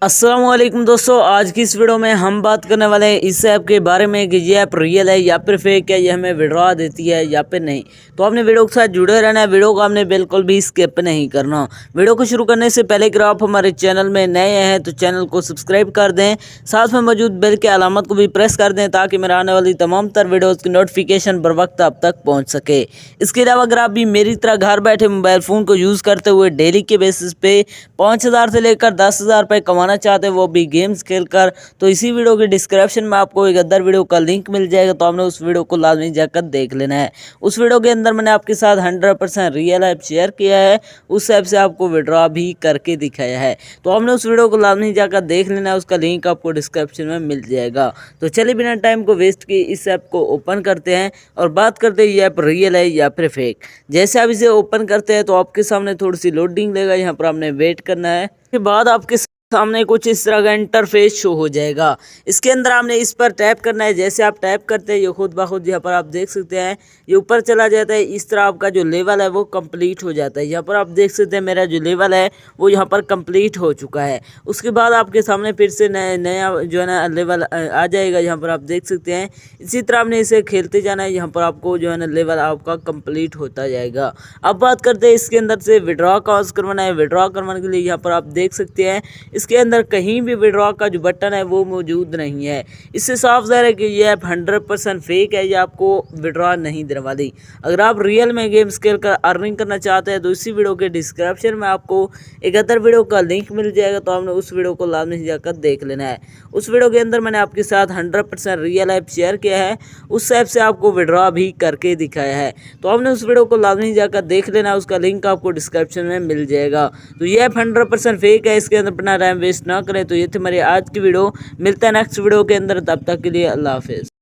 अस्सलामुअलैकुम दोस्तों, आज की इस वीडियो में हम बात करने वाले हैं इस ऐप के बारे में कि ये ऐप रियल है या फिर फेक है, ये हमें विड्रॉ देती है या फिर नहीं। तो आपने वीडियो के साथ जुड़े रहना है, वीडियो को आपने बिल्कुल भी स्किप नहीं करना। वीडियो को शुरू करने से पहले अगर आप हमारे चैनल में नए हैं तो चैनल को सब्सक्राइब कर दें, साथ में मौजूद बेल के अलामत को भी प्रेस कर दें ताकि मेरे आने वाली तमाम तर वीडियोज़ की नोटिफिकेशन बर वक्त आप तक पहुँच सके। इसके अलावा अगर आप भी मेरी तरह घर बैठे मोबाइल फ़ोन को यूज़ करते हुए डेली के बेसिस पे 5,000 से लेकर 10,000 रुपये कमाना चाहते हैं, वो भी गेम्स खेलकर, तो इसी वीडियो के डिस्क्रिप्शन में आपको एक अदर वीडियो का लिंक मिल जाएगा। तो आपने उस वीडियो को लाजमी जाकर देख लेना है। उस वीडियो के अंदर मैंने आपके साथ 100% रियल ऐप शेयर किया है, उस ऐप से आपको विड्रॉ भी करके दिखाया है। तो आपने उस वीडियो को लाजमी जाकर देख लेना है, उसका लिंक आपको डिस्क्रिप्शन में मिल जाएगा। तो चलिए बिना टाइम को वेस्ट किए इस ऐप को ओपन करते हैं और बात करते हैं ये ऐप रियल है या फिर फेक। जैसे आप इसे ओपन करते हैं तो आपके सामने थोड़ी सी लोडिंग लेगा, यहाँ पर आपने वेट करना है। उसके बाद आपके सामने कुछ इस तरह का इंटरफेस शो हो जाएगा। इसके अंदर आपने इस पर टैप करना है। जैसे आप टैप करते हैं ये खुद ब खुद यहाँ पर आप देख सकते हैं ये ऊपर चला जाता है। इस तरह आपका जो लेवल है वो कंप्लीट हो जाता है। यहाँ पर आप देख सकते हैं मेरा जो लेवल है वो यहाँ पर कंप्लीट हो चुका है। उसके बाद आपके सामने फिर से नया जो है ना लेवल आ जाएगा, यहाँ पर आप देख सकते हैं। इसी तरह आपने इसे खेलते जाना है, यहाँ पर आपको जो है ना लेवल आपका कंप्लीट होता जाएगा। अब बात करते हैं इसके अंदर से विड्रॉ कहाँ से करवाना है। विड्रॉ करवाने के लिए यहाँ पर आप देख सकते हैं इसके अंदर कहीं भी विड्रॉ का जो बटन है वो मौजूद नहीं है। इससे साफ ज़ाहिर है कि ये ऐप 100% फेक है, ये आपको विड्रॉ नहीं देने वाली। अगर आप रियल में गेम्स खेल कर अर्निंग करना चाहते हैं तो इसी वीडियो के डिस्क्रिप्शन में आपको एक अदर वीडियो का लिंक मिल जाएगा। तो आपने उस वीडियो को लाजमी जाकर देख लेना है। उस वीडियो के अंदर मैंने आपके साथ 100% रियल ऐप शेयर किया है, उस ऐप से आपको विड्रॉ भी करके दिखाया है। तो आपने उस वीडियो को लाजमी जाकर देख लेना है, उसका लिंक आपको डिस्क्रिप्शन में मिल जाएगा। तो ये ऐप 100% फेक है, इसके अंदर अपना टाइम वेस्ट ना करें। तो ये थी हमारी आज की वीडियो, मिलता है नेक्स्ट वीडियो के अंदर, तब तक के लिए अल्लाह हाफिज़।